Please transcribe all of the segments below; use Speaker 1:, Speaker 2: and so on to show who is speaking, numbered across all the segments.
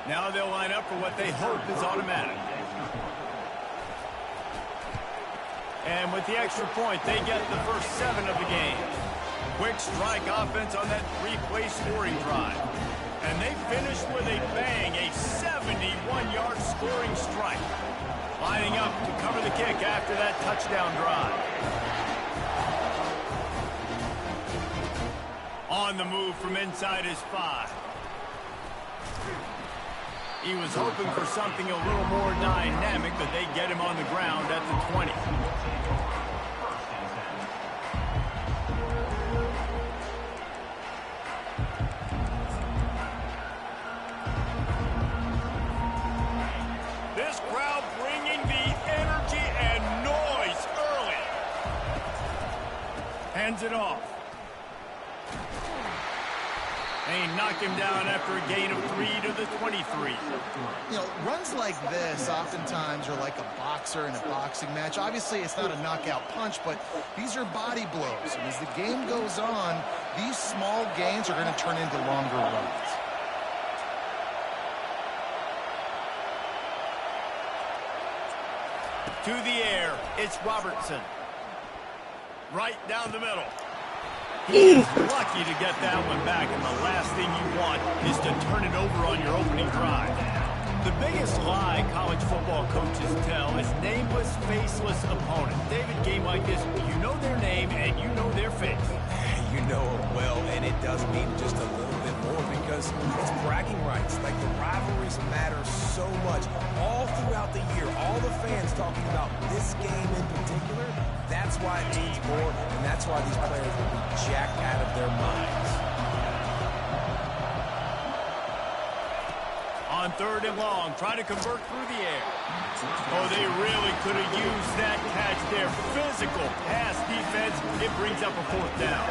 Speaker 1: Now they'll line up for what they hope is automatic. And with the extra point, they get the first 7 of the game. Quick strike offense on that 3-play scoring drive. And they finish with a bang, a 71-yard scoring strike. Lining up to cover the kick after that touchdown drive. On the move from inside his 5. He was hoping for something a little more dynamic, but they get him on the ground at the 20. This crowd bringing the energy and noise early. Hands it off. They knock him down after a gain of 3 to the 23.
Speaker 2: You know, runs like this oftentimes are like a boxer in a boxing match. Obviously, it's not a knockout punch, but these are body blows. And as the game goes on, these small gains are going to turn into longer runs.
Speaker 1: To the air, it's Robertson. Right down the middle. He's lucky to get that one back, and the last thing you want is to turn it over on your opening drive. The biggest lie college football coaches tell is nameless, faceless opponent. David, game like this, you know their name and you know their face.
Speaker 3: You know them well, and it does mean just a little bit more because it's bragging rights. Like, the rivalries matter so much. All throughout the year, all the fans talking about this game in particular. That's why it means more, and that's why these players will be jacked out of their minds.
Speaker 1: On 3rd and long, trying to convert through the air. Oh, they really could have used that catch there. Physical pass defense. It brings up a 4th down.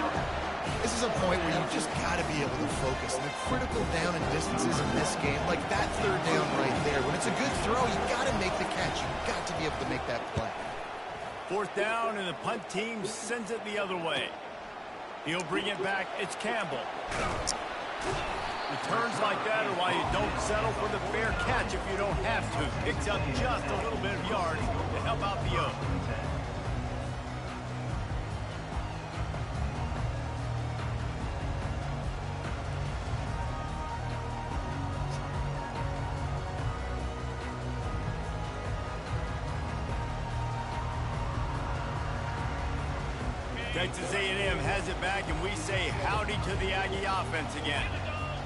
Speaker 2: This is a point where you just got to be able to focus. And the critical down and distances in this game, like that 3rd down right there, when it's a good throw, you got to make the catch. You got to be able to make that play.
Speaker 1: 4th down, and the punt team sends it the other way. He'll bring it back. It's Campbell. Returns like that are why you don't settle for the fair catch if you don't have to. Picks up just a little bit of yards to help out the Oaks. Texas A&M has it back, and we say howdy to the Aggie offense again.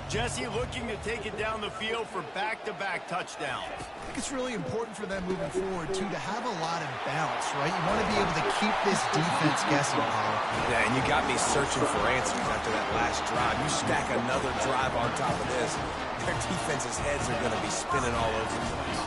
Speaker 1: Jesse looking to take it down the field for back-to-back touchdowns.
Speaker 2: I think it's really important for them moving forward, too, to have a lot of balance, right? You want to be able to keep this defense guessing, Paul.
Speaker 3: Yeah, and you got me searching for answers after that last drive. You stack another drive on top of this, their defense's heads are going to be spinning all over the place.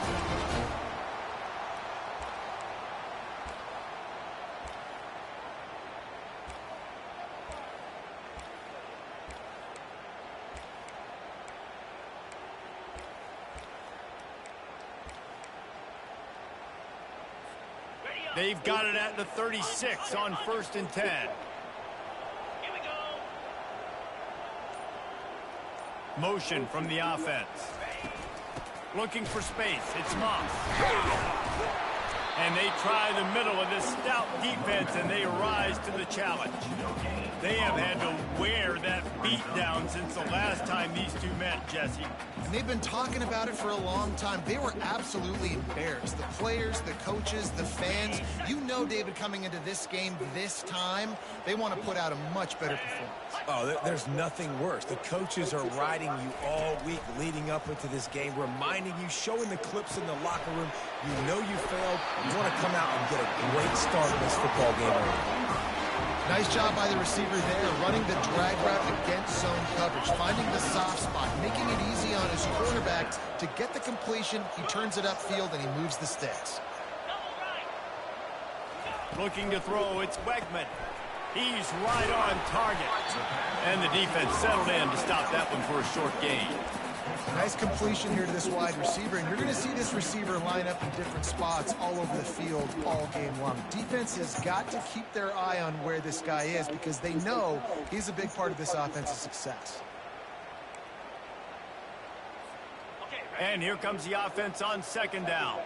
Speaker 1: They've got it at the 36 on 1st and 10.
Speaker 4: Here we go.
Speaker 1: Motion from the offense. Looking for space. It's Moss. And they try the middle of this stout defense, and they rise to the challenge. They have had to wear that beat down since the last time these two met, Jesse.
Speaker 2: And they've been talking about it for a long time. They were absolutely embarrassed. The players, the coaches, the fans. You know, David, coming into this game this time, they want to put out a much better performance.
Speaker 3: Oh, there's nothing worse. The coaches are riding you all week leading up into this game, reminding you, showing the clips in the locker room. You know you failed. You want to come out and get a great start in this football game early.
Speaker 2: Nice job by the receiver there, running the drag route against zone coverage, finding the soft spot, making it easy on his quarterback to get the completion. He turns it upfield, and he moves the sticks.
Speaker 1: Looking to throw, it's Wegman. He's right on target. And the defense settled in to stop that one for a short gain.
Speaker 2: Nice completion here to this wide receiver, and you're going to see this receiver line up in different spots all over the field all game long. Defense has got to keep their eye on where this guy is because they know he's a big part of this offense's success.
Speaker 4: Okay,
Speaker 1: And here comes the offense on second down.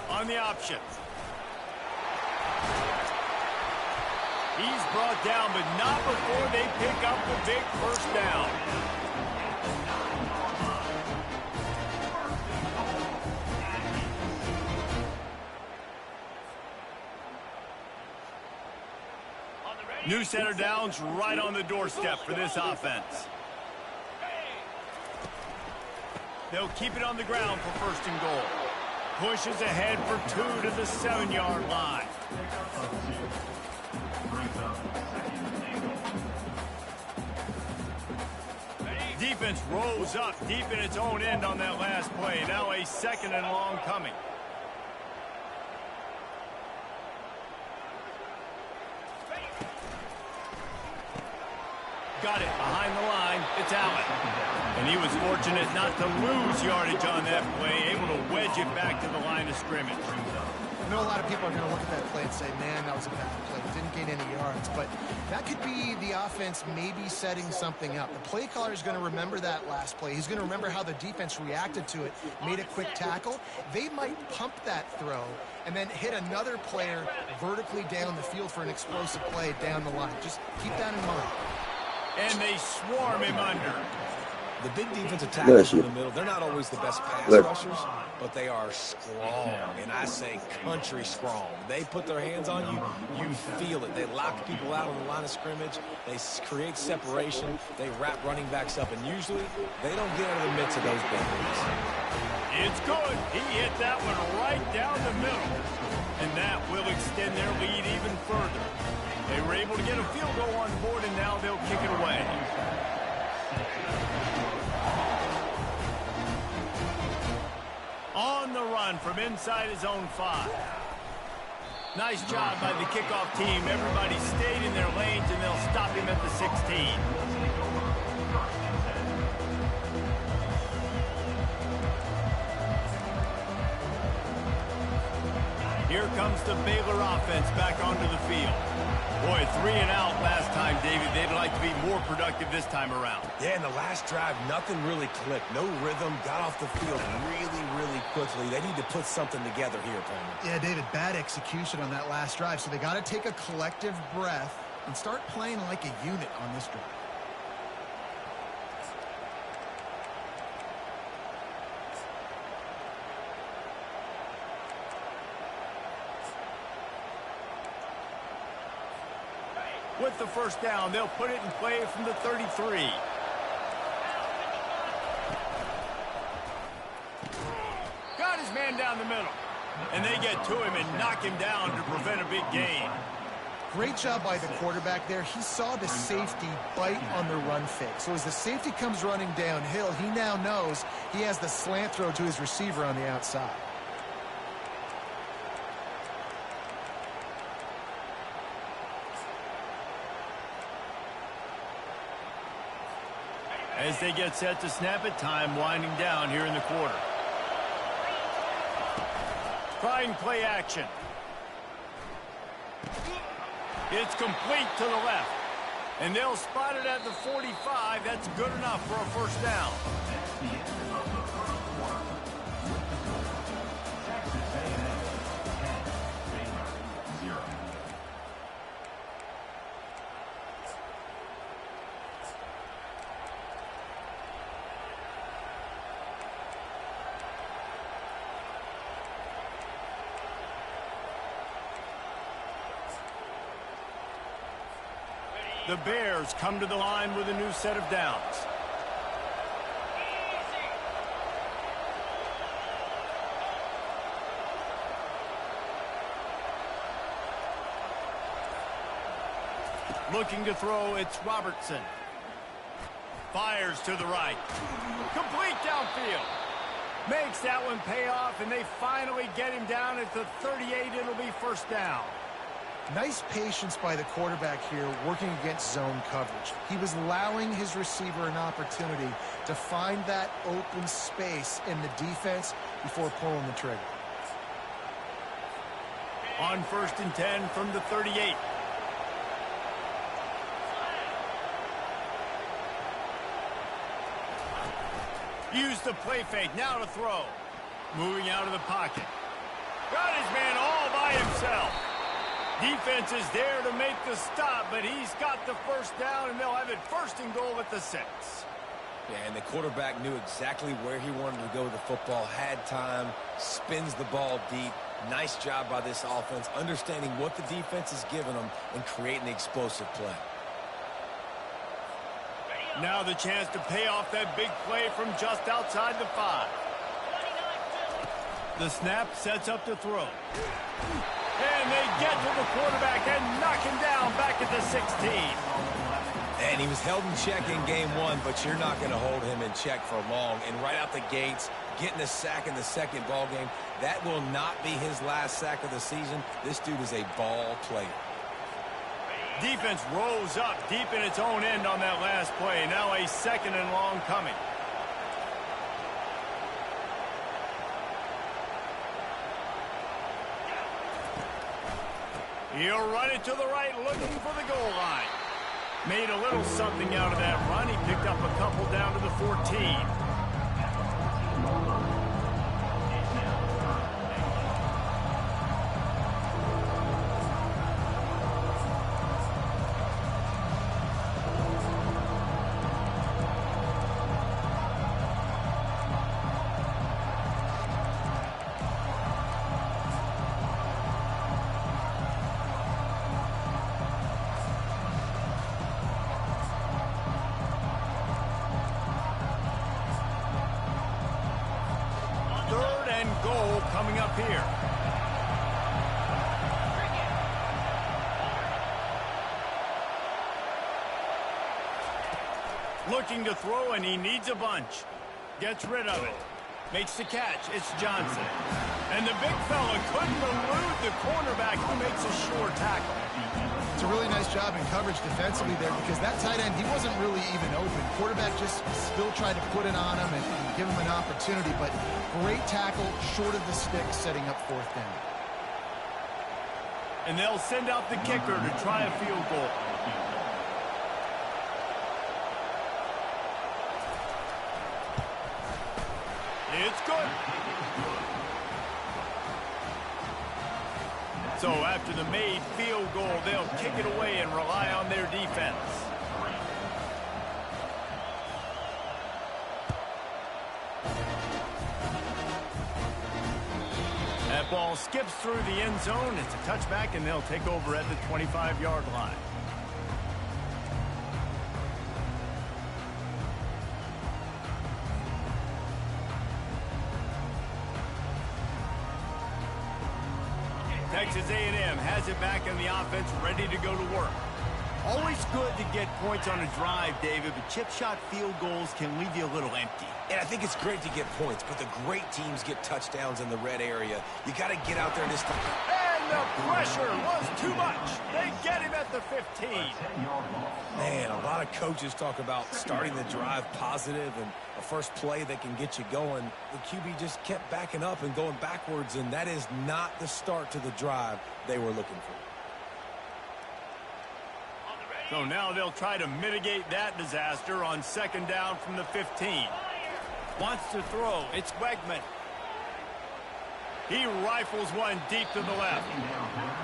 Speaker 1: On the option. He's brought down, but not before they pick up the big first down. New center downs right on the doorstep for this offense. They'll keep it on the ground for first and goal. Pushes ahead for 2 to the 7-yard line. Defense rolls up deep in its own end on that last play. Now a second and long coming. Got it behind the line. It's Allen. And he was fortunate not to lose yardage on that play, able to wedge it back to the line of scrimmage.
Speaker 2: I know a lot of people are going to look at that play and say, man, that was a bad play. Didn't gain any yards. But that could be the offense maybe setting something up. The play caller is going to remember that last play. He's going to remember how the defense reacted to it, made a quick tackle. They might pump that throw and then hit another player vertically down the field for an explosive play down the line. Just keep that in mind.
Speaker 1: And they swarm him under.
Speaker 3: The big defensive tackles in the middle, they're not always the best pass rushers, but they are strong, and I say country strong. They put their hands on you, you feel it. They lock people out on the line of scrimmage. They create separation. They wrap running backs up, and usually they don't get out of the midst of those big ones.
Speaker 1: It's good. He hit that one right down the middle, and that will extend their lead even further. They were able to get a field goal on board, and now they'll kick it away. On the run from inside his own 5. Nice job by the kickoff team. Everybody stayed in their lanes, and they'll stop him at the 16. Here comes the Baylor offense back onto the field. Boy, 3 and out last time, David. They'd like to be more productive this time around.
Speaker 3: Yeah, in the last drive, nothing really clicked. No rhythm, got off the field really quickly. They need to put something together here, Palmer.
Speaker 2: Yeah, David, bad execution on that last drive. So they got to take a collective breath and start playing like a unit on this drive.
Speaker 1: With the first down, they'll put it in play from the 33. Got his man down the middle. And they get to him and knock him down to prevent a big gain.
Speaker 2: Great job by the quarterback there. He saw the safety bite on the run fake. So as the safety comes running downhill, he now knows he has the slant throw to his receiver on the outside.
Speaker 1: As they get set to snap it, time winding down here in the quarter. Trying play action. It's complete to the left. And they'll spot it at the 45. That's good enough for a first down. The Bears come to the line with a new set of downs. Looking to throw, it's Robertson. Fires to the right. Complete downfield. Makes that one pay off, and they finally get him down at the 38. It'll be first down.
Speaker 2: Nice patience by the quarterback here working against zone coverage. He was allowing his receiver an opportunity to find that open space in the defense before pulling the trigger.
Speaker 1: On 1st and 10 from the 38. Use the play fake, now to throw. Moving out of the pocket. Got his man all by himself. Defense is there to make the stop, but he's got the first down, and they'll have it first and goal at the 6.
Speaker 3: Yeah, and the quarterback knew exactly where he wanted to go with the football, had time, spins the ball deep. Nice job by this offense, understanding what the defense is giving them and creating the explosive play.
Speaker 1: Now the chance to pay off that big play from just outside the 5. The snap sets up to throw. And they get to the quarterback and knock him down back at the 16.
Speaker 3: And he was held in check in game 1, but you're not going to hold him in check for long. And right out the gates, getting a sack in the second ball game, that will not be his last sack of the season. This dude is a ball player.
Speaker 1: Defense rose up deep in its own end on that last play. Now a 2nd and long coming. He'll run it to the right, looking for the goal line. Made a little something out of that run. He picked up a couple down to the 14. Goal coming up here. Looking to throw, and he needs a bunch. Gets rid of it. Makes the catch. It's Johnson. And the big fella couldn't elude the cornerback who makes a sure tackle.
Speaker 2: It's a really nice job in coverage defensively there because that tight end, he wasn't really even open. Quarterback just still tried to put it on him and give him an opportunity, but great tackle short of the stick, setting up 4th down.
Speaker 1: And they'll send out the kicker to try a field goal. It's good. So after the made field goal, they'll kick it away and rely on their defense. That ball skips through the end zone. It's a touchback, and they'll take over at the 25-yard line. Texas A&M has it back in the offense, ready to go to work. Always good to get points on a drive, David, but chip shot field goals can leave you a little empty.
Speaker 3: And I think it's great to get points, but the great teams get touchdowns in the red area. You got to get out there this time.
Speaker 1: And the pressure was too much. They get him at the 15.
Speaker 3: Man, a lot of coaches talk about starting the drive positive and a first play that can get you going. The QB just kept backing up and going backwards, and that is not the start to the drive they were looking for.
Speaker 1: So now they'll try to mitigate that disaster on 2nd down from the 15. Wants to throw. It's Wegman. He rifles one deep to the left.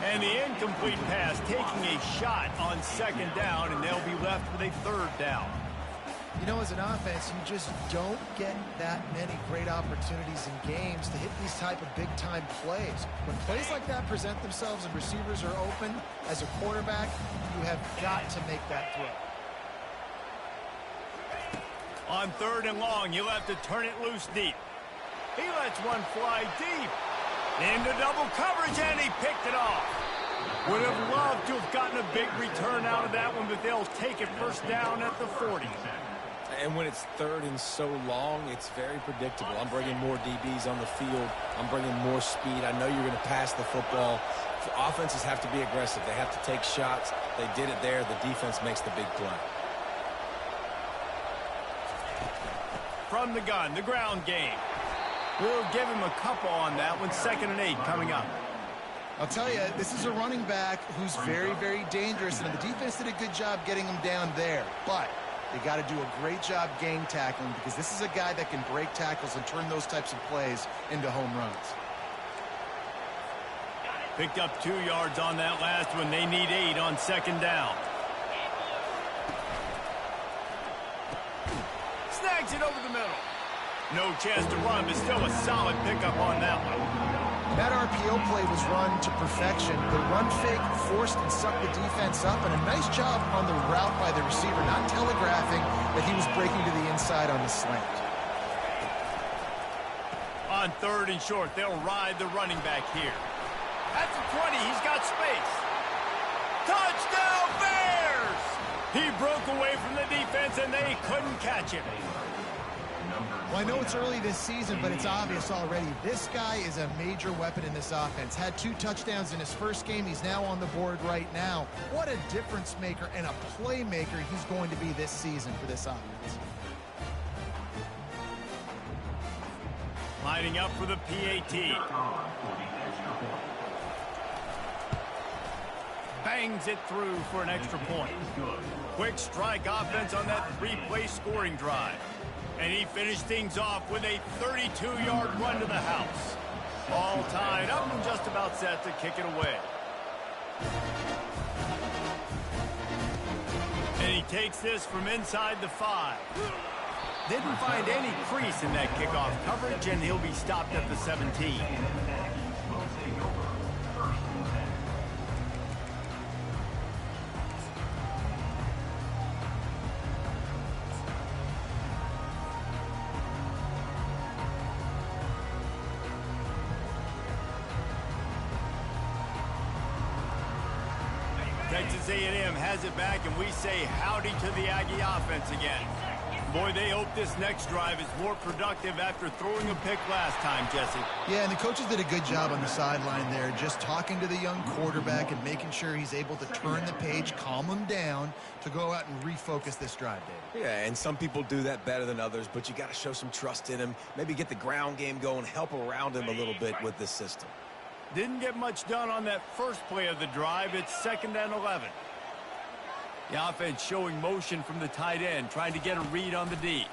Speaker 1: And the incomplete pass taking a shot on 2nd down, and they'll be left with a 3rd down.
Speaker 2: You know, as an offense, you just don't get that many great opportunities in games to hit these type of big-time plays. When plays like that present themselves and receivers are open, as a quarterback, you have got to make that throw.
Speaker 1: On 3rd and long, you'll have to turn it loose deep. He lets one fly deep. Into double coverage, and he picked it off. Would have loved to have gotten a big return out of that one, but they'll take it 1st down at the 40.
Speaker 3: And when it's 3rd and so long, it's very predictable. I'm bringing more DBs on the field. I'm bringing more speed. I know you're going to pass the football. Offenses have to be aggressive. They have to take shots. They did it there. The defense makes the big play.
Speaker 1: From the gun, the ground game. We'll give him a couple on that one. 2nd and 8 coming up.
Speaker 2: I'll tell you, this is a running back who's very, very dangerous, and the defense did a good job getting him down there. But They got to do a great job game tackling because this is a guy that can break tackles and turn those types of plays into home runs.
Speaker 1: Picked up 2 yards on that last one. They need 8 on second down. Snags it over the middle. No chance to run, but still a solid pickup on that one.
Speaker 2: That RPO play was run to perfection. The run fake forced and sucked the defense up, and a nice job on the route by the receiver, not telegraphing that he was breaking to the inside on the slant.
Speaker 1: On 3rd and short, they'll ride the running back here. At the 20, he's got space. Touchdown, Bears! He broke away from the defense, and they couldn't catch him.
Speaker 2: Well, I know it's early this season, but it's obvious already. This guy is a major weapon in this offense. Had 2 touchdowns in his first game. He's now on the board right now. What a difference maker and a playmaker he's going to be this season for this offense.
Speaker 1: Lining up for the PAT. Bangs it through for an extra point. Quick strike offense on that 3-play scoring drive. And he finished things off with a 32-yard run to the house. All tied up and just about set to kick it away. And he takes this from inside the 5. Didn't find any crease in that kickoff coverage, and he'll be stopped at the 17. Texas A&M has it back, and we say howdy to the Aggie offense again. Boy, they hope this next drive is more productive after throwing a pick last time, Jesse.
Speaker 2: Yeah, and the coaches did a good job on the sideline there, just talking to the young quarterback and making sure he's able to turn the page, calm him down to go out and refocus this drive, David.
Speaker 3: Yeah, and some people do that better than others, but you got to show some trust in him. Maybe get the ground game going, help around him a little bit with this system.
Speaker 1: Didn't get much done on that first play of the drive. It's 2nd and 11. The offense showing motion from the tight end, trying to get a read on the D.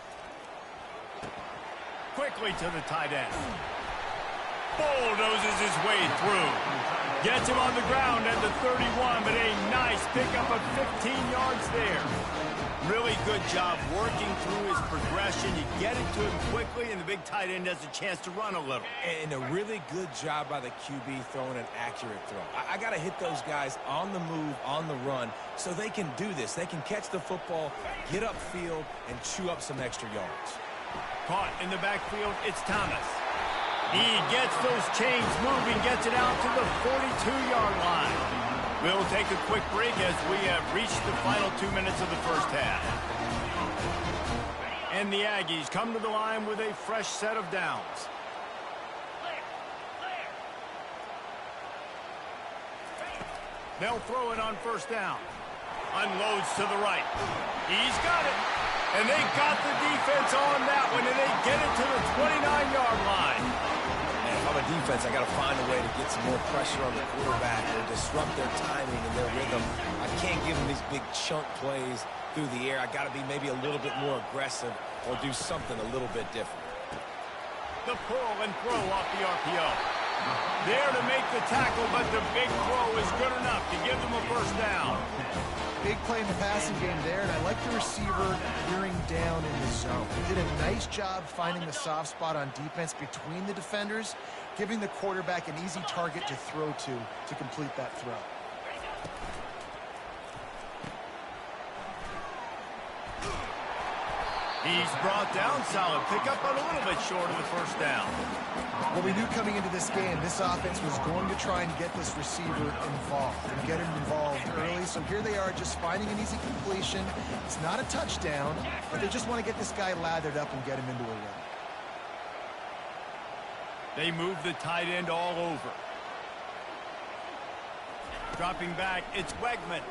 Speaker 1: Quickly to the tight end. Bulldozes his way through. Gets him on the ground at the 31, but a nice pickup of 15 yards there. Really good job working through his progression. You get it to him quickly, and the big tight end has a chance to run a little.
Speaker 3: And a really good job by the QB throwing an accurate throw. I got to hit those guys on the move, on the run, so they can do this. They can catch the football, get upfield, and chew up some extra yards.
Speaker 1: Caught in the backfield, it's Thomas. He gets those chains moving, gets it out to the 42-yard line. We'll take a quick break as we have reached the final 2 minutes of the first half. And the Aggies come to the line with a fresh set of downs. They'll throw it on first down. Unloads to the right. He's got it. And they got the defense on that one, and they get it to the 29-yard line.
Speaker 3: If I'm a defense, I got to find a way to get some more pressure on the quarterback or disrupt their timing and their rhythm. I can't give them these big chunk plays through the air. I got to be maybe a little bit more aggressive or do something a little bit different.
Speaker 1: The pull and throw off the RPO. There to make the tackle, but the big throw is good enough to give them a first down.
Speaker 2: Big play in the passing game there, and I like the receiver gearing down in the zone. He did a nice job finding the soft spot on defense between the defenders, giving the quarterback an easy target to throw to complete that throw.
Speaker 1: He's brought down, solid pickup, but a little bit short of the first down.
Speaker 2: Well, we knew coming into this game, this offense was going to try and get this receiver involved and get him involved early. So here they are just finding an easy completion. It's not a touchdown, but they just want to get this guy lathered up and get him into a run.
Speaker 1: They move the tight end all over. Dropping back, it's Wegman.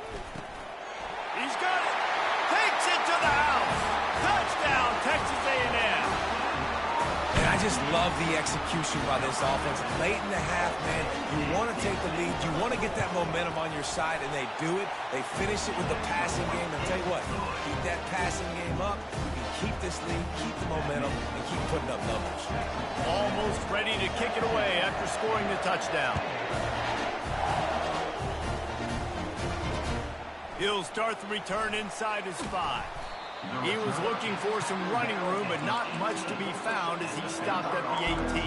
Speaker 1: He's got it. Takes it to the house. Touchdown, Texas A&M.
Speaker 3: And I just love the execution by this offense. Late in the half, man, you want to take the lead. You want to get that momentum on your side, and they do it. They finish it with the passing game. And tell you what, keep that passing game up. You can keep this lead, keep the momentum, and keep putting up numbers.
Speaker 1: Almost ready to kick it away after scoring the touchdown. He'll start the return inside his 5. He was looking for some running room, but not much to be found as he stopped at the 18.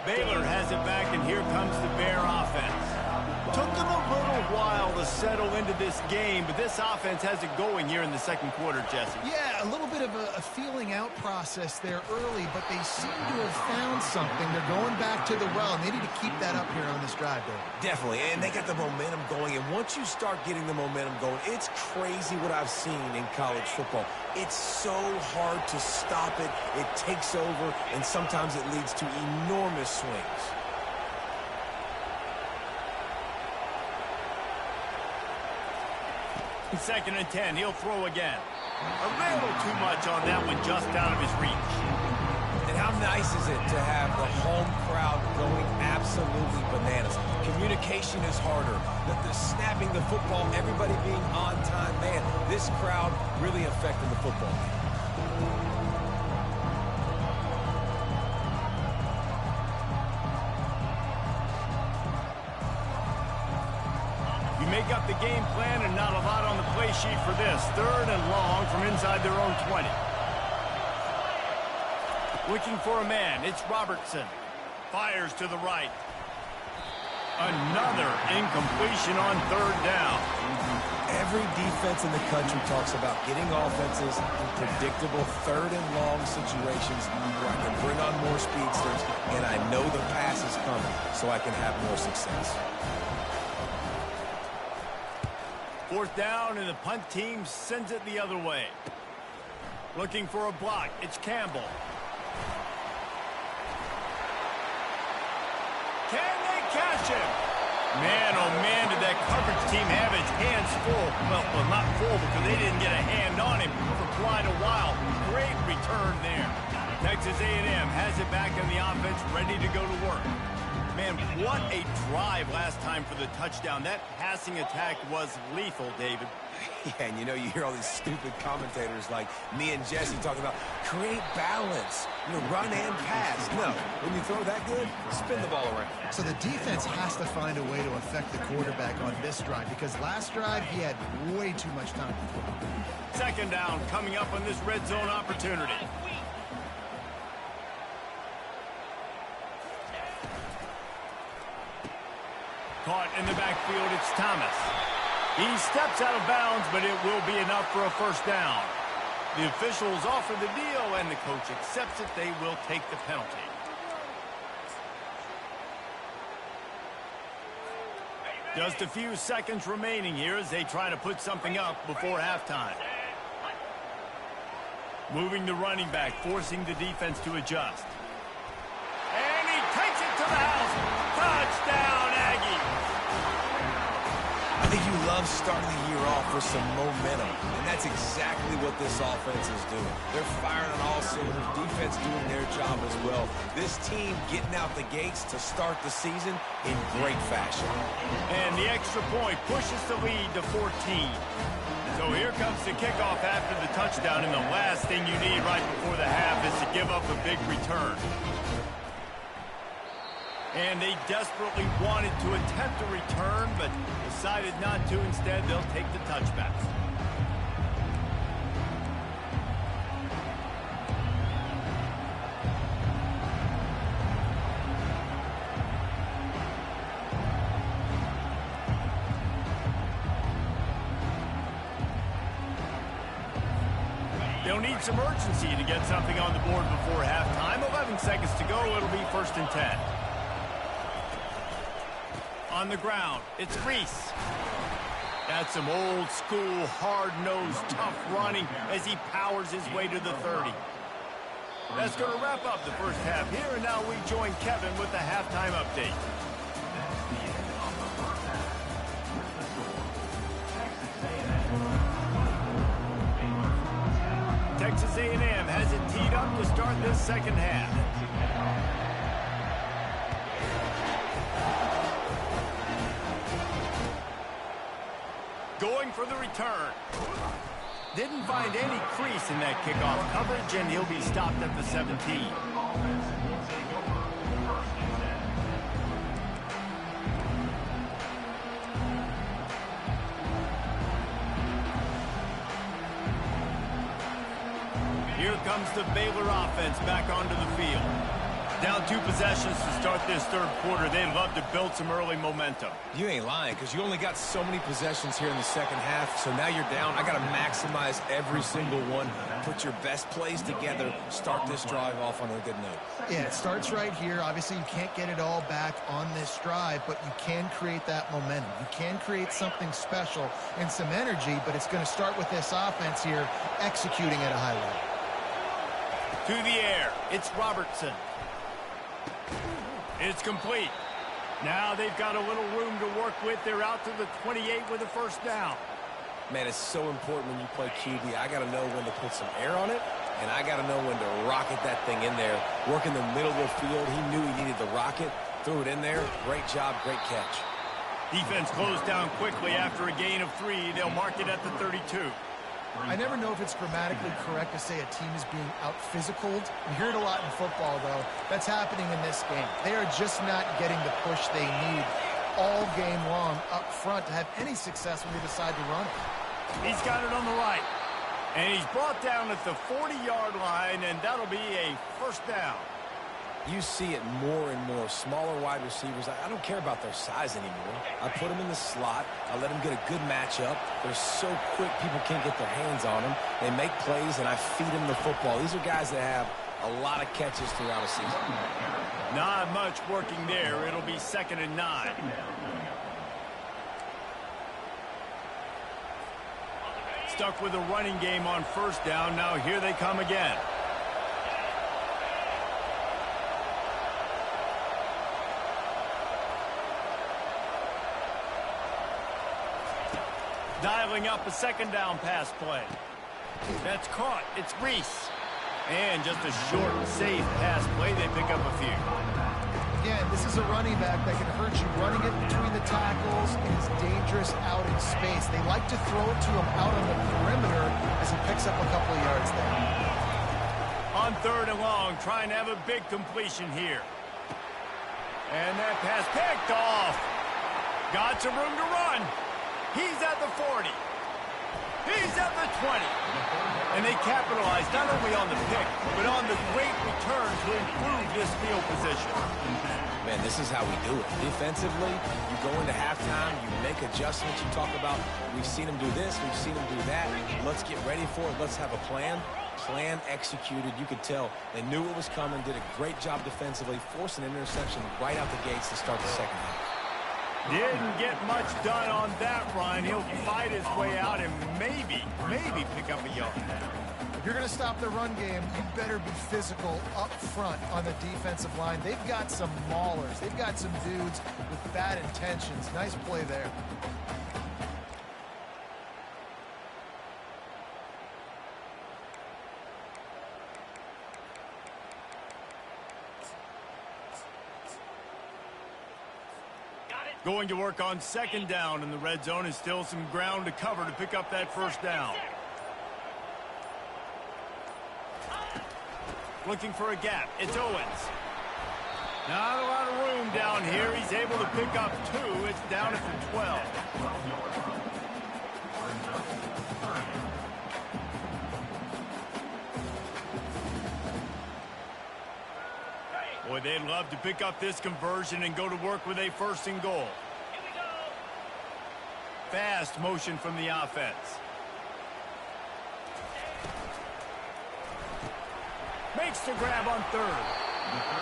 Speaker 1: Baylor has it back, and here comes the Bear offense. Took them a little while to settle into this game, but this offense has it going here in the second quarter, Jesse.
Speaker 2: Yeah, a little bit of a feeling out process there early, but they seem to have found something. They're going back to the well, and they need to keep that up here on this drive, Dave.
Speaker 3: Definitely, and they got the momentum going, and once you start getting the momentum going, it's crazy what I've seen in college football. It's so hard to stop it. It takes over, and sometimes it leads to enormous swings.
Speaker 1: Second and 10, he'll throw again. A little too much on that one, just out of his reach.
Speaker 3: And how nice is it to have the home crowd going absolutely bananas? Communication is harder. The snapping the football, everybody being on time. Man, this crowd really affected the football game.
Speaker 1: Make up the game plan and not a lot on the play sheet for this. Third and long from inside their own 20. Looking for a man. It's Robertson. Fires to the right. Another incompletion on third down.
Speaker 3: Every defense in the country talks about getting offenses in predictable third and long situations where I can bring on more speedsters and I know the pass is coming so I can have more success.
Speaker 1: Fourth down, and the punt team sends it the other way. Looking for a block. It's Campbell. Can they catch him? Man, oh man, did that coverage team have its hands full. Well, not full because they didn't get a hand on him for quite a while. Great return there. Texas A&M has it back in the offense, ready to go to work. Man, what a drive last time for the touchdown. That passing attack was lethal, David.
Speaker 3: Yeah, and you hear all these stupid commentators like me and Jesse talking about create balance, run and pass. No, when you throw that good, spin the ball around.
Speaker 2: So the defense has to find a way to affect the quarterback on this drive because last drive he had way too much time.
Speaker 1: Second down coming up on this red zone opportunity. Caught in the backfield, it's Thomas. He steps out of bounds, but it will be enough for a first down. The officials offer the deal, and the coach accepts it. They will take the penalty. Just a few seconds remaining here as they try to put something up before halftime. Moving the running back, forcing the defense to adjust. And he takes it to the house. Touchdown, Aggie.
Speaker 3: I think you love starting the year off with some momentum, and that's exactly what this offense is doing. They're firing on all cylinders, defense doing their job as well. This team getting out the gates to start the season in great fashion.
Speaker 1: And the extra point pushes the lead to 14. So here comes the kickoff after the touchdown, and the last thing you need right before the half is to give up a big return. And they desperately wanted to attempt a return, but decided not to. Instead, they'll take the touchback. They'll need some urgency to get something on the board before halftime. 11 seconds to go. It'll be 1st and 10. On the ground, it's Reese. That's some old-school, hard-nosed, tough running as he powers his way to the 30. That's going to wrap up the first half here, and now we join Kevin with the halftime update. Texas A&M has it teed up to start this second half. Going for the return. Didn't find any crease in that kickoff coverage, and he'll be stopped at the 17. Here comes the Baylor offense back onto the field. Down 2 possessions to start this third quarter. They'd love to build some early momentum.
Speaker 3: You ain't lying, because you only got so many possessions here in the second half, so now you're down. I got to maximize every single one. Put your best plays together. Start this drive off on a good note.
Speaker 2: Yeah, it starts right here. Obviously, you can't get it all back on this drive, but you can create that momentum. You can create something special and some energy, but it's going to start with this offense here executing at a high level.
Speaker 1: To the air, it's Robertson. It's complete. Now they've got a little room to work with. They're out to the 28 with a first down.
Speaker 3: Man, it's so important when you play QB. I got to know when to put some air on it, and I got to know when to rocket that thing in there. Work in the middle of the field. He knew he needed the rocket. Threw it in there. Great job, great catch.
Speaker 1: Defense closed down quickly after a gain of 3. They'll mark it at the 32.
Speaker 2: I never know if it's grammatically correct to say a team is being out-physicaled. You hear it a lot in football, though. That's happening in this game. They are just not getting the push they need all game long up front to have any success when they decide to run it.
Speaker 1: He's got it on the right. And he's brought down at the 40-yard line, and that'll be a first down.
Speaker 3: You see it more and more. Smaller wide receivers, I don't care about their size anymore. I put them in the slot. I let them get a good matchup. They're so quick, people can't get their hands on them. They make plays, and I feed them the football. These are guys that have a lot of catches throughout a season.
Speaker 1: Not much working there. It'll be 2nd and 9. Stuck with a running game on first down. Now here they come again. Dialing up a second down pass play. That's caught. It's Reese. And just a short, safe pass play. They pick up a few.
Speaker 2: Again, this is a running back that can hurt you running it between the tackles, and is dangerous out in space. They like to throw it to him out on the perimeter as he picks up a couple of yards there.
Speaker 1: On 3rd and long, trying to have a big completion here. And that pass picked off. Got some room to run. He's at the 40. He's at the 20. And they capitalize not only on the pick, but on the great return to improve this field position.
Speaker 3: Man, this is how we do it. Defensively, you go into halftime, you make adjustments. You talk about, we've seen them do this, we've seen them do that. Let's get ready for it. Let's have a plan. Plan executed. You could tell they knew what was coming, did a great job defensively, forced an interception right out the gates to start the second half.
Speaker 1: Didn't get much done on that run. He'll fight his way out and maybe pick up a yard.
Speaker 2: If you're going to stop the run game, you better be physical up front on the defensive line. They've got some maulers. They've got some dudes with bad intentions. Nice play there.
Speaker 1: Going to work on 2nd down in the red zone, and still some ground to cover to pick up that first down. Looking for a gap. It's Owens. Not a lot of room down here. He's able to pick up 2. It's down at the 12. Boy, they'd love to pick up this conversion and go to work with a 1st and goal. Fast motion from the offense. Makes the grab on 3rd.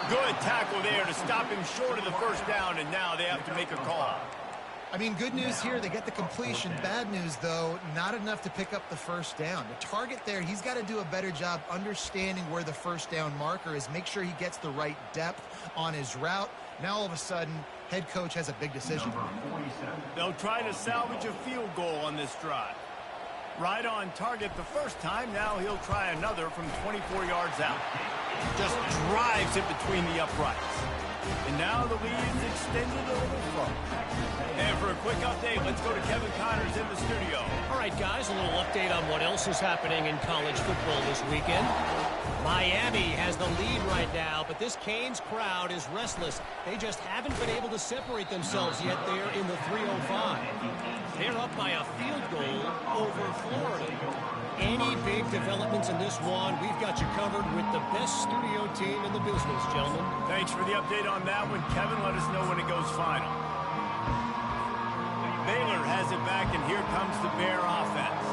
Speaker 1: Good tackle there to stop him short of the first down, and now they have to make a call.
Speaker 2: I mean, good news here, they get the completion. Bad news, though, not enough to pick up the first down. The target there, he's got to do a better job understanding where the first down marker is, make sure he gets the right depth on his route. Now, all of a sudden, head coach has a big decision.
Speaker 1: They'll try to salvage a field goal on this drive. Right on target the first time. Now he'll try another from 24 yards out. Just drives it between the uprights. And now the lead's extended a little further. And for a quick update, let's go to Kevin Connors in the studio.
Speaker 5: All right, guys, a little update on what else is happening in college football this weekend. Miami has the lead right now, but this Canes crowd is restless. They just haven't been able to separate themselves yet there in the 305. They're up by a field goal over Florida. Any big developments in this one, we've got you covered with the best studio team in the business, gentlemen.
Speaker 1: Thanks for the update on that one, Kevin. Let us know when it goes final. Baylor has it back, and here comes the Bear offense.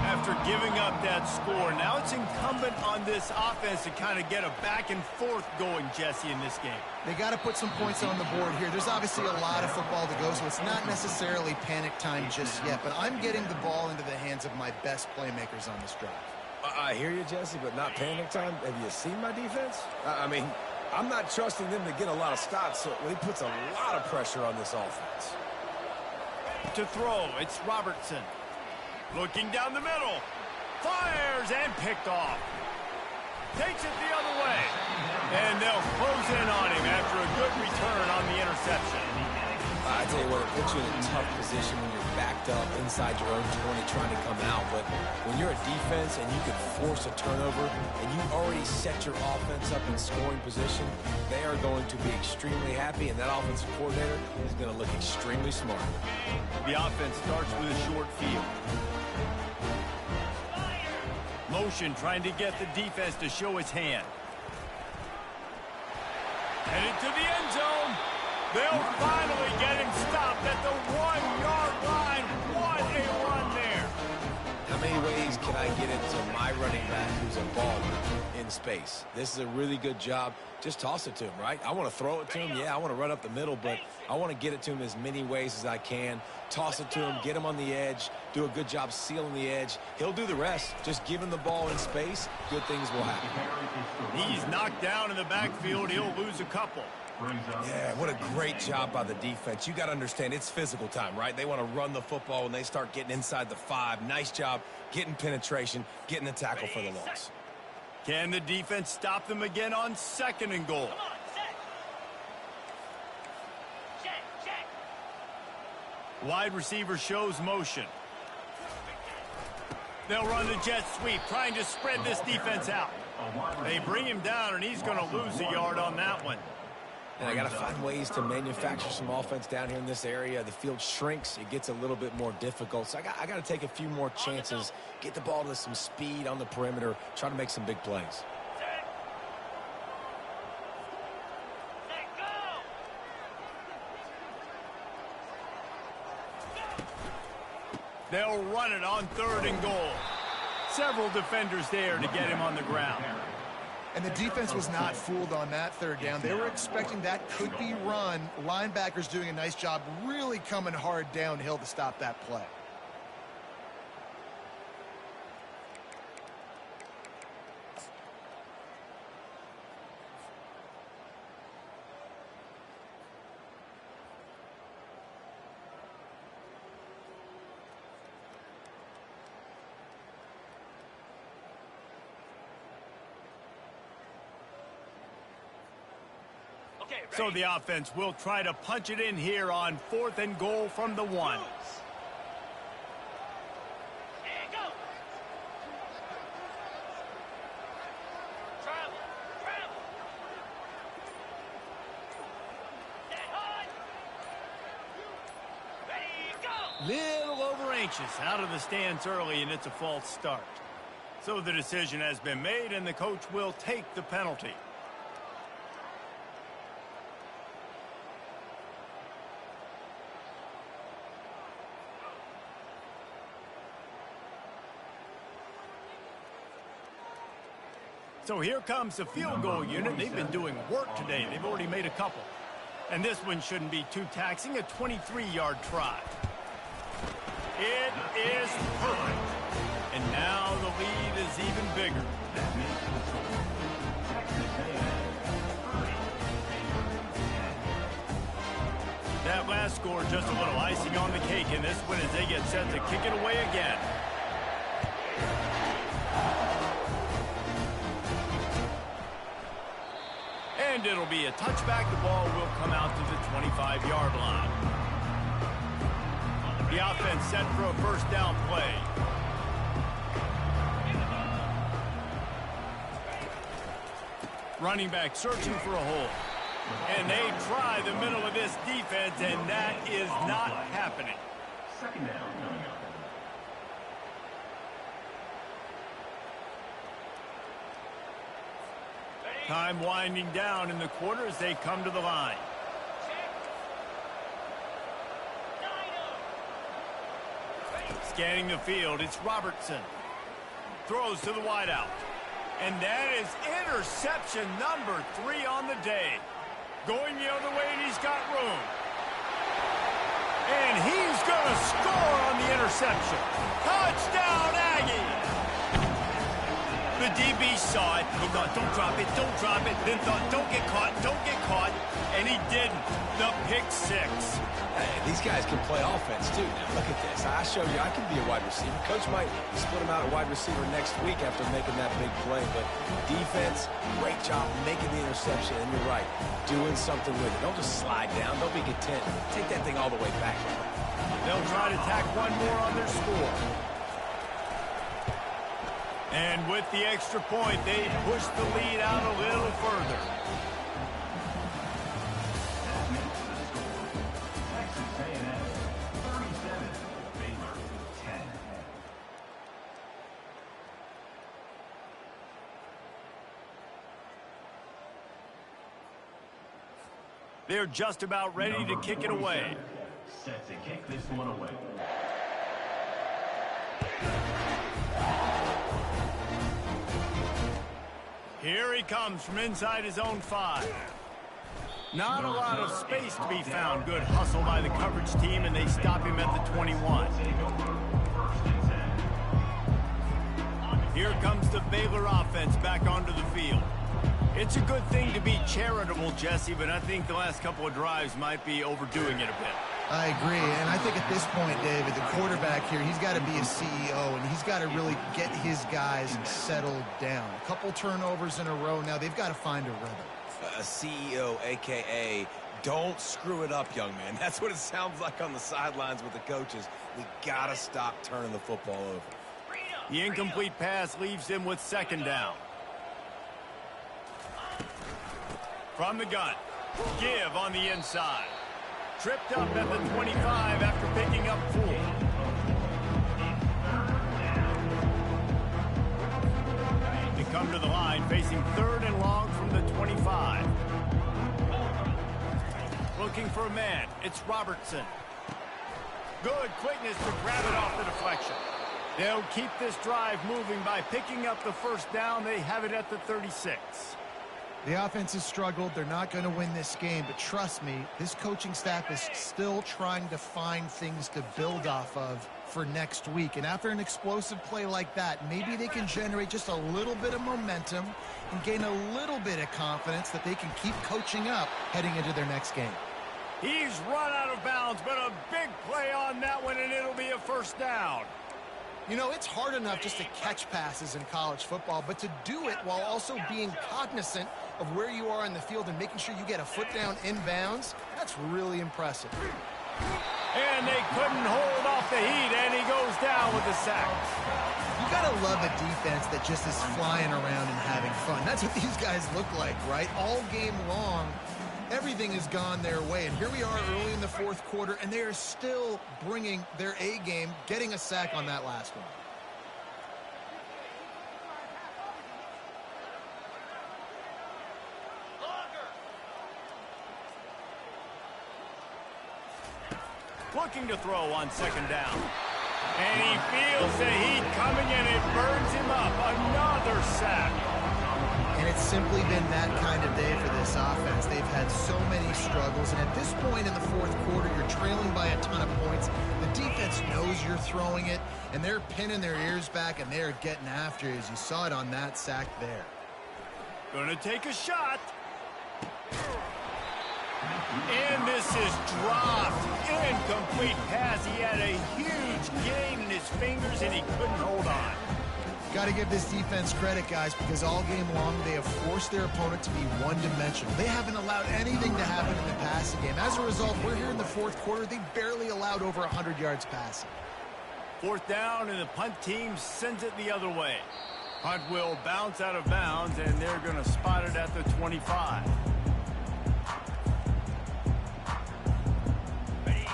Speaker 1: After giving up that score, now it's incumbent on this offense to kind of get a back and forth going, Jesse, in this game.
Speaker 2: They got to put some points on the board here. There's obviously a lot of football to go, so it's not necessarily panic time just yet, but I'm getting the ball into the hands of my best playmakers on this drive.
Speaker 3: I hear you, Jesse, but not panic time. Have you seen my defense? I mean, I'm not trusting them to get a lot of stops, so he puts a lot of pressure on this offense.
Speaker 1: To throw, it's Robertson. Looking down the middle. Fires and picked off. Takes it the other way. And they'll close in on him after a good return on the interception.
Speaker 3: I tell you what, it puts you in a tough position when you're backed up inside your own 20 trying to come out. But when you're a defense and you can force a turnover and you already set your offense up in scoring position, they are going to be extremely happy, and that offensive coordinator is going to look extremely smart.
Speaker 1: The offense starts with a short field. Motion trying to get the defense to show its hand. Headed to the end zone. They'll finally get him stopped at the 1-yard line. What a run there.
Speaker 3: How many ways can I get it to my running back who's a baller in space? This is a really good job. Just toss it to him, right? I want to throw it to him. Yeah, I want to run up the middle, but I want to get it to him as many ways as I can. Toss it to him, get him on the edge, do a good job sealing the edge. He'll do the rest. Just give him the ball in space, good things will happen.
Speaker 1: He's knocked down in the backfield. He'll lose a couple.
Speaker 3: Yeah, what a great job by the defense. You got to understand, it's physical time, right? They want to run the football when they start getting inside the 5. Nice job getting penetration, getting the tackle for the loss.
Speaker 1: Can the defense stop them again on 2nd and goal?
Speaker 4: Come on, set. Check.
Speaker 1: Wide receiver shows motion. They'll run the jet sweep, trying to spread this defense out. They bring him down, and he's going to lose a yard on that one.
Speaker 3: And I got to find ways to manufacture some offense down here in this area. The field shrinks. It gets a little bit more difficult. So I got to take a few more chances, get the ball to some speed on the perimeter, try to make some big plays.
Speaker 4: Set, go.
Speaker 1: They'll run it on 3rd and goal. Several defenders there to get him on the ground.
Speaker 2: And the defense was not fooled on that 3rd down. They were expecting that could be run. Linebackers doing a nice job really coming hard downhill to stop that play.
Speaker 4: Okay, ready?
Speaker 1: So the offense will try to punch it in here on 4th and goal from the 1.
Speaker 4: And go. Travel. Set hard. Ready, go.
Speaker 1: Little over anxious, out of the stance early, and it's a false start. So the decision has been made, and the coach will take the penalty. So here comes the field goal unit. They've been doing work today. They've already made a couple. And this one shouldn't be too taxing, a 23-yard try. It is perfect. And now the lead is even bigger. That last score just a little icing on the cake in this one as they get set to kick it away again. And it'll be a touchback. The ball will come out to the 25-yard line. The offense set for a first down play. Running back searching for a hole. And they try the middle of this defense, and that is not happening.
Speaker 6: Second down coming up.
Speaker 1: Time winding down in the quarter as they come to the line. Scanning the field, it's Robertson. Throws to the wideout. And that is interception number 3 on the day. Going the other way, and he's got room. And he's going to score on the interception. Touchdown, Aggies! The DB saw it. He thought, don't drop it, don't drop it. Then thought, don't get caught, don't get caught. And he didn't. The pick 6.
Speaker 3: Hey, these guys can play offense, too. Now, look at this. I showed you I can be a wide receiver. Coach might split him out a wide receiver next week after making that big play. But defense, great job making the interception. And you're right, doing something with it. Don't just slide down. Don't be content. Take that thing all the way back.
Speaker 1: They'll try to tack one more on their score. And with the extra point, they push the lead out a little further.
Speaker 6: Texas A&M 37, Baylor 10.
Speaker 1: They're just about ready to kick it away.
Speaker 6: Set to kick this one away.
Speaker 1: Here he comes from inside his own 5. Not a lot of space to be found. Good hustle by the coverage team, and they stop him at the 21. Here comes the Baylor offense back onto the field. It's a good thing to be charitable, Jesse, but I think the last couple of drives might be overdoing it a bit.
Speaker 2: I agree, and I think at this point, David, the quarterback here, he's got to be a CEO, and he's got to really get his guys settled down. A couple turnovers in a row. Now they've got to find a rhythm.
Speaker 3: A CEO, a.k.a. don't screw it up, young man. That's what it sounds like on the sidelines with the coaches. We got to stop turning the football over.
Speaker 1: The incomplete pass leaves him with second down. From the gun, give on the inside. Tripped up at the 25 after picking up 4. They come to the line facing 3rd and long from the 25. Looking for a man, it's Robertson. Good quickness to grab it off the deflection. They'll keep this drive moving by picking up the first down. They have it at the 36.
Speaker 2: The offense has struggled. They're not going to win this game, but trust me, this coaching staff is still trying to find things to build off of for next week. And after an explosive play like that, maybe they can generate just a little bit of momentum and gain a little bit of confidence that they can keep coaching up heading into their next game.
Speaker 1: He's run out of bounds, but a big play on that one, and it'll be a first down.
Speaker 2: You know, it's hard enough just to catch passes in college football, but to do it while also being cognizant of where you are in the field and making sure you get a foot down inbounds, that's really impressive.
Speaker 1: And they couldn't hold off the heat, and he goes down with a sack.
Speaker 2: You gotta love a defense that just is flying around and having fun. That's what these guys look like, right? All game long, everything has gone their way. And here we are early in the 4th quarter, and they are still bringing their A game, getting a sack on that last one.
Speaker 1: Looking to throw on second down. And he feels the heat coming, and it burns him up. Another sack.
Speaker 2: And it's simply been that kind of day for this offense. They've had so many struggles, and at this point in the 4th quarter, you're trailing by a ton of points. The defense knows you're throwing it, and they're pinning their ears back, and they're getting after it, as you saw it on that sack there.
Speaker 1: Gonna take a shot. And this is dropped. Incomplete pass. He had a huge gain in his fingers, and he couldn't hold on.
Speaker 2: Got to give this defense credit, guys, because all game long they have forced their opponent to be one-dimensional. They haven't allowed anything to happen in the passing game. As a result, we're here in the fourth quarter. They barely allowed over 100 yards passing.
Speaker 1: Fourth down, and the punt team sends it the other way. Punt will bounce out of bounds, and they're going to spot it at the 25.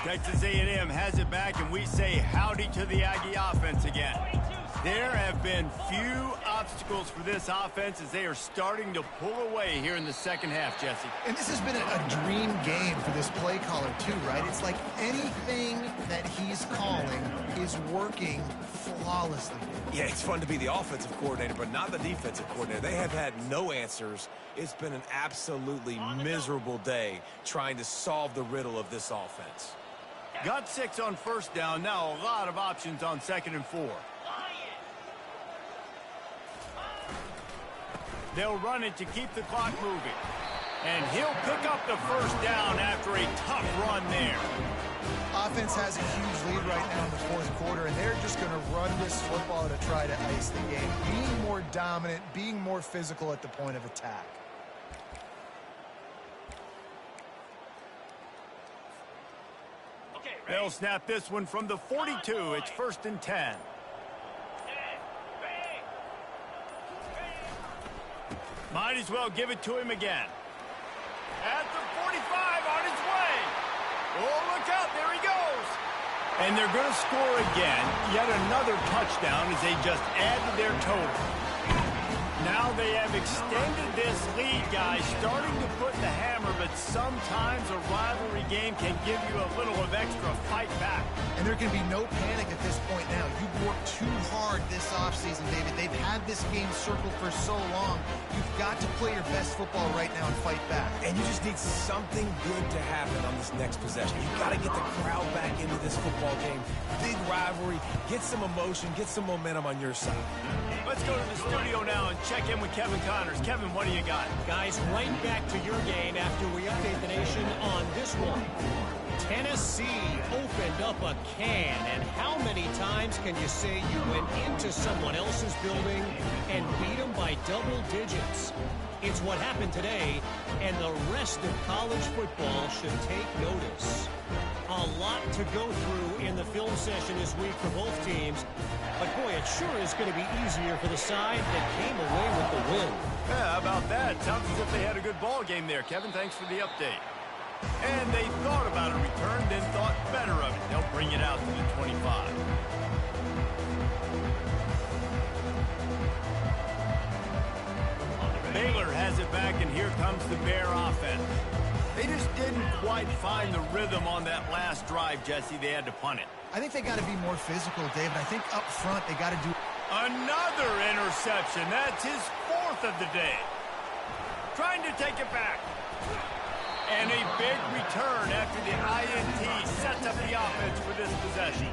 Speaker 1: Texas A&M has it back, and we say howdy to the Aggie offense again. There have been few obstacles for this offense as they are starting to pull away here in the second half, Jesse.
Speaker 2: And this has been a dream game for this play caller, too, right? It's like anything that he's calling is working flawlessly.
Speaker 3: Yeah, it's fun to be the offensive coordinator, but not the defensive coordinator. They have had no answers. It's been an absolutely miserable day trying to solve the riddle of this offense.
Speaker 1: Got 6 on first down. Now a lot of options on 2nd and 4. They'll run it to keep the clock moving. And he'll pick up the first down after a tough run there.
Speaker 2: Offense has a huge lead right now in the fourth quarter, and they're just going to run this football to try to ice the game. Being more dominant, being more physical at the point of attack.
Speaker 1: They'll snap this one from the 42. It's 1st and 10. Might as well give it to him again. At the 45, on his way. Oh, look out, there he goes. And they're going to score again. Yet another touchdown as they just add to their total. Now they have extended this lead, guys, starting to put the hammer, but sometimes a rivalry game can give you a little of extra fight back.
Speaker 2: And there can be no panic at this point now. You've worked too hard this offseason, David. They've had this game circled for so long. You've got to play your best football right now and fight back.
Speaker 3: And you just need something good to happen on this next possession. You've got to get the crowd back into this football game. Big rivalry. Get some emotion. Get some momentum on your side.
Speaker 1: Let's go to the studio now and check in with Kevin Connors. Kevin, what do you got?
Speaker 5: Guys, right back to your game after we update the nation on this one. Tennessee opened up a can, and how many times can you say you went into someone else's building and beat them by double digits? It's what happened today, and the rest of college football should take notice. A lot to go through in the film session this week for both teams, but boy, it sure is going to be easier for the side that came away with the win.
Speaker 1: Yeah, how about that? Sounds as if they had a good ball game there. Kevin, thanks for the update. And they thought about a return, then thought better of it. They'll bring it out to the 25. Baylor has it back, and here comes the Bear offense. They just didn't quite find the rhythm on that last drive, Jesse. They had to punt it.
Speaker 2: I think they got to be more physical, David. I think up front they got to do...
Speaker 1: Another interception. That's his 4th of the day. Trying to take it back. And a big return after the INT sets up the offense for this possession.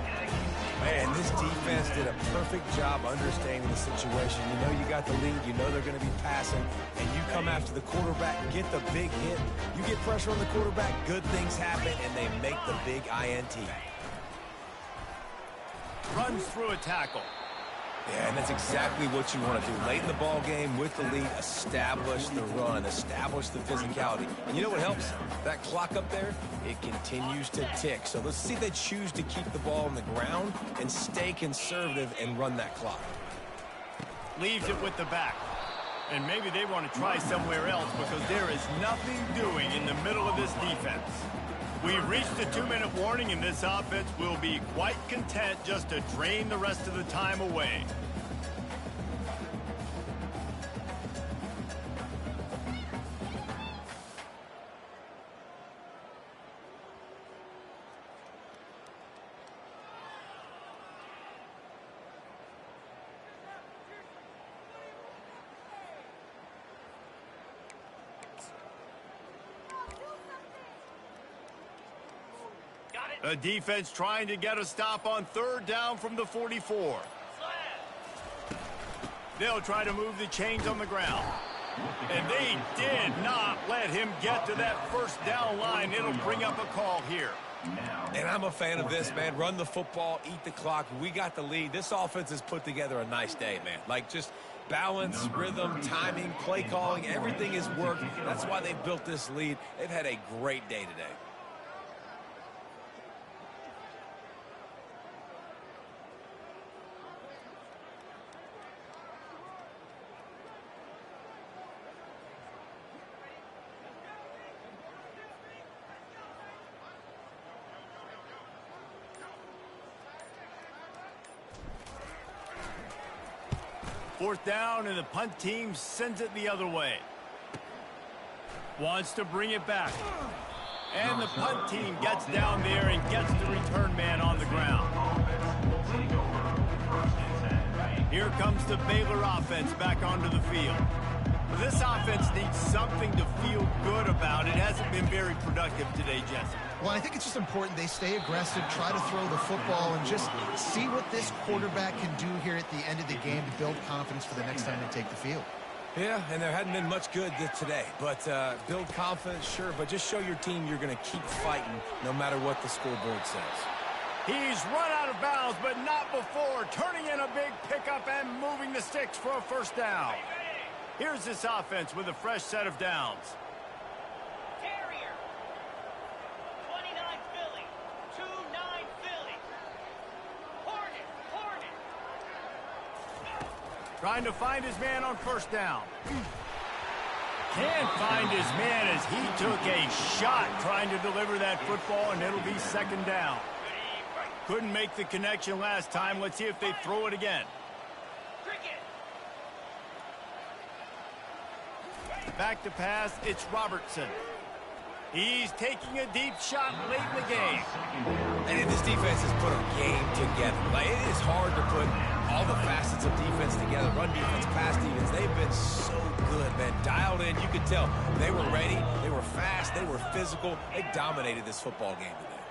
Speaker 3: Man, this defense did a perfect job understanding the situation. You know you got the lead. You know they're going to be passing. And you come after the quarterback, get the big hit. You get pressure on the quarterback, good things happen, and they make the big INT.
Speaker 1: Runs through a tackle.
Speaker 3: Yeah, and that's exactly what you want to do. Late in the ball game with the lead, establish the run, establish the physicality. And you know what helps? That clock up there, it continues to tick. So let's see if they choose to keep the ball on the ground and stay conservative and run that clock.
Speaker 1: Leaves it with the back. And maybe they want to try somewhere else because there is nothing doing in the middle of this defense. We've reached the 2-minute warning, and this offense will be quite content just to drain the rest of the time away. A defense trying to get a stop on 3rd down from the 44. They'll try to move the chains on the ground. And they did not let him get to that 1st down line. It'll bring up a call here.
Speaker 6: Now,
Speaker 3: And I'm a fan of this, man. Run the football, eat the clock. We got the lead. This offense has put together a nice day, man. Like, just balance, rhythm, timing, play calling, everything has worked. That's why they built this lead. They've had a great day today.
Speaker 1: Fourth down, and the punt team sends it the other way. Wants to bring it back. And the punt team gets down there and gets the return man on the ground. Here comes the Baylor offense back onto the field. This offense needs something to feel good about. It hasn't been very productive today, Jesse.
Speaker 2: Well, I think it's just important they stay aggressive, try to throw the football, and just see what this quarterback can do here at the end of the game to build confidence for the next time they take the field.
Speaker 3: Yeah, and there hadn't been much good today. But build confidence, sure, but just show your team you're going to keep fighting no matter what the scoreboard says.
Speaker 1: He's run out of bounds, but not before. Turning in a big pickup and moving the sticks for a first down. Here's this offense with a fresh set of downs.
Speaker 4: Terrier. 29 Philly. 2-9 Philly. Hornet.
Speaker 1: Trying to find his man on first down. Can't find his man as he took a shot trying to deliver that football, and it'll be second down. Couldn't make the connection last time. Let's see if they throw it again. Back to pass, it's Robertson. He's taking a deep shot late in the game.
Speaker 3: And this defense has put a game together. Like, it is hard to put all the facets of defense together. Run defense, pass defense. They've been so good, man. Dialed in. You could tell they were ready. They were fast. They were physical. They dominated this football game today.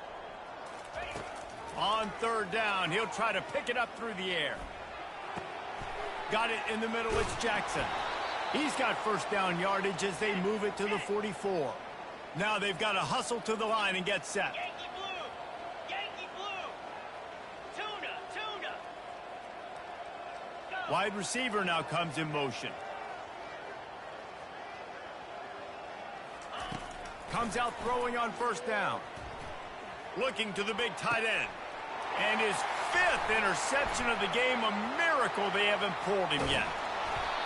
Speaker 1: On third down, he'll try to pick it up through the air. Got it in the middle, it's Jackson. He's got first down yardage as they move it to the 44. Now they've got to hustle to the line and get set.
Speaker 4: Yankee blue. Yankee blue. Tuna. Go.
Speaker 1: Wide receiver now comes in motion. Comes out throwing on first down. Looking to the big tight end. And his fifth interception of the game, a miracle they haven't pulled him yet.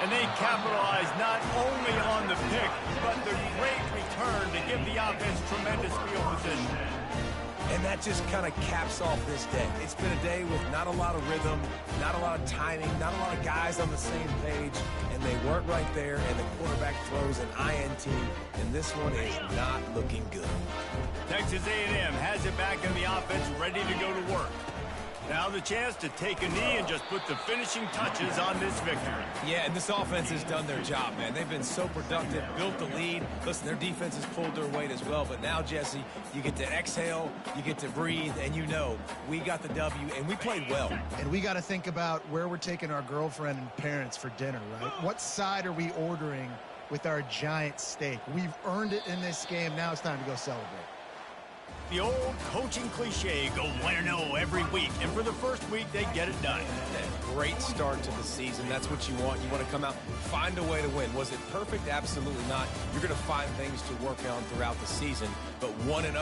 Speaker 1: And they capitalize not only on the pick, but the great return to give the offense tremendous field position.
Speaker 3: And that just kind of caps off this day. It's been a day with not a lot of rhythm, not a lot of timing, not a lot of guys on the same page, and they weren't right there, and the quarterback throws an INT, and this one is not looking good.
Speaker 1: Texas A&M has it back in the offense, ready to go to work. Now the chance to take a knee and just put the finishing touches on this victory.
Speaker 3: Yeah, and this offense has done their job, man. They've been so productive, built the lead. Listen, their defense has pulled their weight as well. But now, Jesse, you get to exhale, you get to breathe, and you know we got the W, and we played well.
Speaker 2: And we got to think about where we're taking our girlfriend and parents for dinner, right? What side are we ordering with our giant steak? We've earned it in this game. Now it's time to go celebrate.
Speaker 1: The old coaching cliche, go win or no every week. And for the first week, they get it done.
Speaker 3: Great start to the season. That's what you want. You want to come out, find a way to win. Was it perfect? Absolutely not. You're going to find things to work on throughout the season. But 1-0,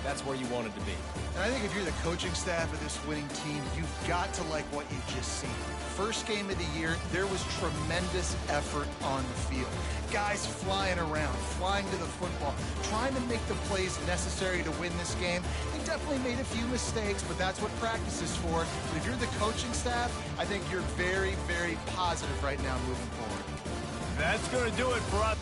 Speaker 3: that's where you wanted to be.
Speaker 2: And I think if you're the coaching staff of this winning team, you've got to like what you've just seen. First game of the year, there was tremendous effort on the field. Guys flying around, flying to the football, trying to make the plays necessary to win this game. They definitely made a few mistakes, but that's what practice is for. But if you're the coaching staff, I think you're very, very positive right now moving forward.
Speaker 1: That's going to do it for us.